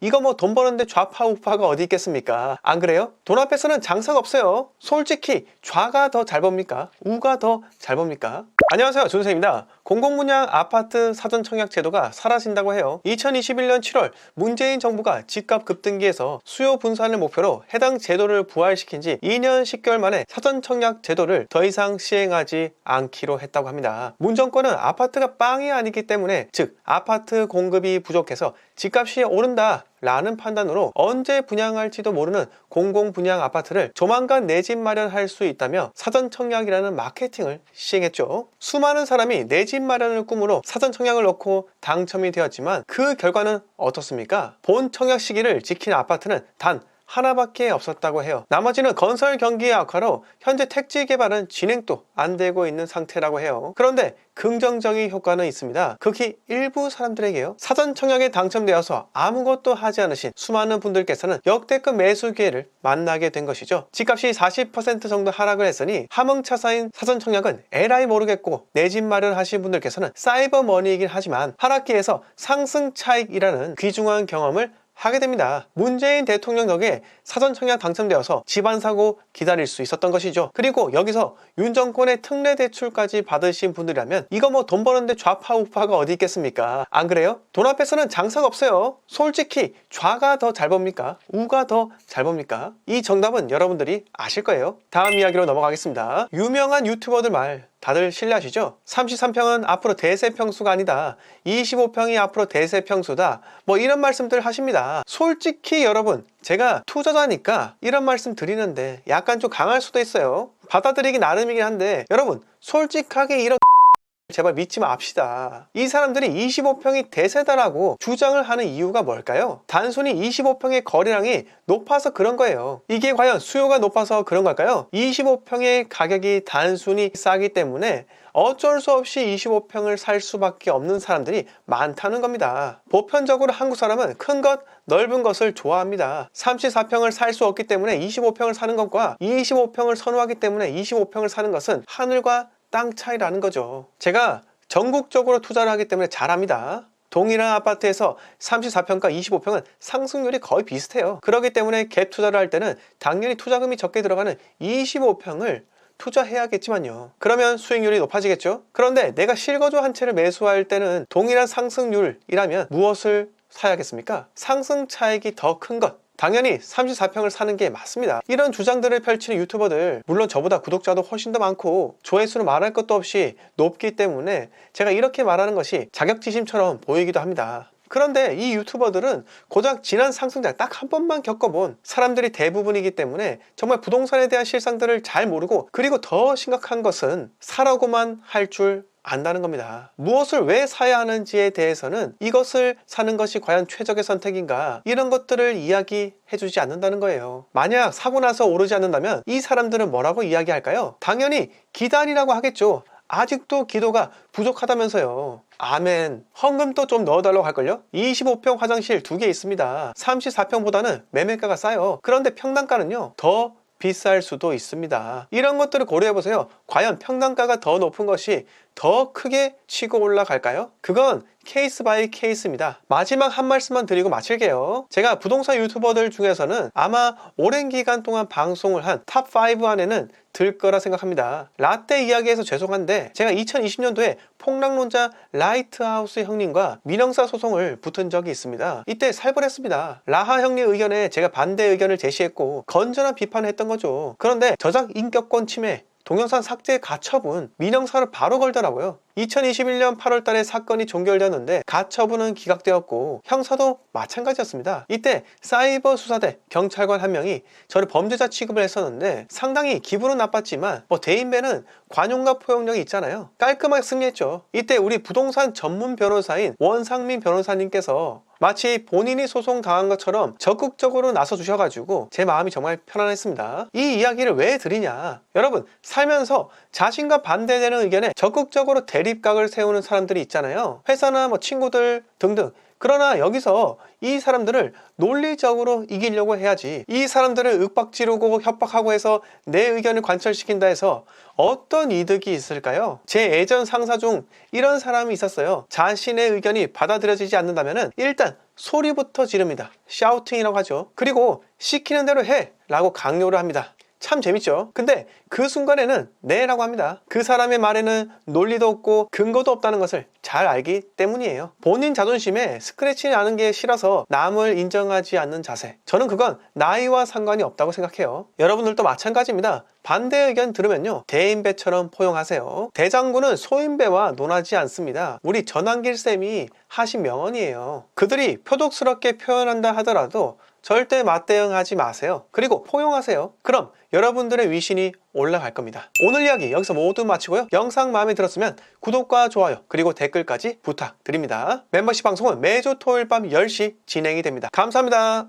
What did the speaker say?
이거 뭐 돈 버는데 좌파 우파가 어디 있겠습니까? 안 그래요? 돈 앞에서는 장사가 없어요. 솔직히 좌가 더 잘 법니까? 우가 더 잘 법니까? 안녕하세요, 준쌤입니다. 공공분양 아파트 사전 청약 제도가 사라진다고 해요. 2021년 7월 문재인 정부가 집값 급등기에서 수요 분산을 목표로 해당 제도를 부활시킨 지 2년 10개월 만에 사전 청약 제도를 더 이상 시행하지 않기로 했다고 합니다. 문 정권은 아파트가 빵이 아니기 때문에, 즉 아파트 공급이 부족해서 집값이 오른다 라는 판단으로 언제 분양할지도 모르는 공공분양 아파트를 조만간 내 집 마련할 수 있다며 사전 청약이라는 마케팅을 시행했죠. 수많은 사람이 내 집 마련을 꿈으로 사전 청약을 넣고 당첨이 되었지만 그 결과는 어떻습니까? 본 청약 시기를 지킨 아파트는 단 하나밖에 없었다고 해요. 나머지는 건설 경기 악화로 현재 택지 개발은 진행도 안 되고 있는 상태라고 해요. 그런데 긍정적인 효과는 있습니다. 극히 일부 사람들에게요. 사전 청약에 당첨되어서 아무것도 하지 않으신 수많은 분들께서는 역대급 매수 기회를 만나게 된 것이죠. 집값이 40% 정도 하락을 했으니 함흥차사인 사전 청약은 에라이 모르겠고 내 집 마련하신 분들께서는 사이버 머니이긴 하지만 하락기에서 상승 차익이라는 귀중한 경험을 하게 됩니다. 문재인 대통령 덕에 사전 청약 당첨되어서 집안 사고 기다릴 수 있었던 것이죠. 그리고 여기서 윤 정권의 특례 대출까지 받으신 분들이라면 이거 뭐 돈 버는데 좌파 우파가 어디 있겠습니까? 안 그래요? 돈 앞에서는 장사가 없어요. 솔직히 좌가 더 잘 법니까? 우가 더 잘 법니까? 이 정답은 여러분들이 아실 거예요. 다음 이야기로 넘어가겠습니다. 유명한 유튜버들 말 다들 신뢰하시죠? 33평은 앞으로 대세 평수가 아니다. 25평이 앞으로 대세 평수다. 뭐 이런 말씀들 하십니다. 솔직히 여러분, 제가 투자자니까 이런 말씀 드리는데 약간 좀 강할 수도 있어요. 받아들이기 나름이긴 한데, 여러분 솔직하게 이런 제발 믿지 맙시다. 이 사람들이 25평이 대세다라고 주장을 하는 이유가 뭘까요? 단순히 25평의 거래량이 높아서 그런 거예요. 이게 과연 수요가 높아서 그런 걸까요? 25평의 가격이 단순히 싸기 때문에 어쩔 수 없이 25평을 살 수밖에 없는 사람들이 많다는 겁니다. 보편적으로 한국 사람은 큰 것, 넓은 것을 좋아합니다. 34평을 살 수 없기 때문에 25평을 사는 것과 25평을 선호하기 때문에 25평을 사는 것은 하늘과 땅 차이라는 거죠. 제가 전국적으로 투자를 하기 때문에 잘 압니다. 동일한 아파트에서 34평과 25평은 상승률이 거의 비슷해요. 그렇기 때문에 갭 투자를 할 때는 당연히 투자금이 적게 들어가는 25평을 투자해야겠지만요. 그러면 수익률이 높아지겠죠? 그런데 내가 실거주 한 채를 매수할 때는 동일한 상승률이라면 무엇을 사야겠습니까? 상승 차익이 더 큰 것, 당연히 34평을 사는 게 맞습니다. 이런 주장들을 펼치는 유튜버들, 물론 저보다 구독자도 훨씬 더 많고 조회수는 말할 것도 없이 높기 때문에 제가 이렇게 말하는 것이 자격지심처럼 보이기도 합니다. 그런데 이 유튜버들은 고작 지난 상승장 딱 한 번만 겪어본 사람들이 대부분이기 때문에 정말 부동산에 대한 실상들을 잘 모르고, 그리고 더 심각한 것은 사라고만 할 줄 안다는 겁니다. 무엇을 왜 사야 하는지에 대해서는 이것을 사는 것이 과연 최적의 선택인가, 이런 것들을 이야기해 주지 않는다는 거예요. 만약 사고 나서 오르지 않는다면 이 사람들은 뭐라고 이야기할까요? 당연히 기다리라고 하겠죠. 아직도 기도가 부족하다면서요. 아멘. 헌금도 좀 넣어달라고 할걸요? 25평 화장실 2개 있습니다. 34평보다는 매매가가 싸요. 그런데 평당가는요 더 비쌀 수도 있습니다. 이런 것들을 고려해보세요. 과연 평당가가 더 높은 것이 더 크게 치고 올라갈까요? 그건 케이스 바이 케이스입니다. 마지막 한 말씀만 드리고 마칠게요. 제가 부동산 유튜버들 중에서는 아마 오랜 기간 동안 방송을 한 탑5 안에는 들 거라 생각합니다. 라떼 이야기해서 죄송한데 제가 2020년도에 폭락론자 라이트하우스 형님과 민형사 소송을 붙은 적이 있습니다. 이때 살벌했습니다. 라하 형님 의견에 제가 반대 의견을 제시했고 건전한 비판을 했던 거죠. 그런데 저작 인격권 침해, 동영상 삭제 가처분, 민형사를 바로 걸더라고요. 2021년 8월 달에 사건이 종결되었는데 가처분은 기각되었고 형사도 마찬가지였습니다. 이때 사이버 수사대 경찰관 한 명이 저를 범죄자 취급을 했었는데 상당히 기분은 나빴지만 대인배는 관용과 포용력이 있잖아요. 깔끔하게 승리했죠. 이때 우리 부동산 전문 변호사인 원상민 변호사님께서 마치 본인이 소송 당한 것처럼 적극적으로 나서 주셔가지고 제 마음이 정말 편안했습니다. 이 이야기를 왜 드리냐, 여러분 살면서 자신과 반대되는 의견에 적극적으로 대립각을 세우는 사람들이 있잖아요. 회사나 친구들 등등. 그러나 여기서 이 사람들을 논리적으로 이기려고 해야지, 이 사람들을 윽박지르고 협박하고 해서 내 의견을 관철시킨다 해서 어떤 이득이 있을까요? 제 예전 상사 중 이런 사람이 있었어요. 자신의 의견이 받아들여지지 않는다면 일단 소리부터 지릅니다. 샤우팅이라고 하죠. 그리고 시키는 대로 해 라고 강요를 합니다. 참 재밌죠? 근데 그 순간에는 네 라고 합니다. 그 사람의 말에는 논리도 없고 근거도 없다는 것을 잘 알기 때문이에요. 본인 자존심에 스크래치 나는 게 싫어서 남을 인정하지 않는 자세, 저는 그건 나이와 상관이 없다고 생각해요. 여러분들도 마찬가지입니다. 반대 의견 들으면요, 대인배처럼 포용하세요. 대장군은 소인배와 논하지 않습니다. 우리 전환길 쌤이 하신 명언이에요. 그들이 표독스럽게 표현한다 하더라도 절대 맞대응하지 마세요. 그리고 포용하세요. 그럼 여러분들의 위신이 올라갈 겁니다. 오늘 이야기 여기서 모두 마치고요. 영상 마음에 들었으면 구독과 좋아요 그리고 댓글까지 부탁드립니다. 멤버십 방송은 매주 토요일 밤 10시 진행이 됩니다. 감사합니다.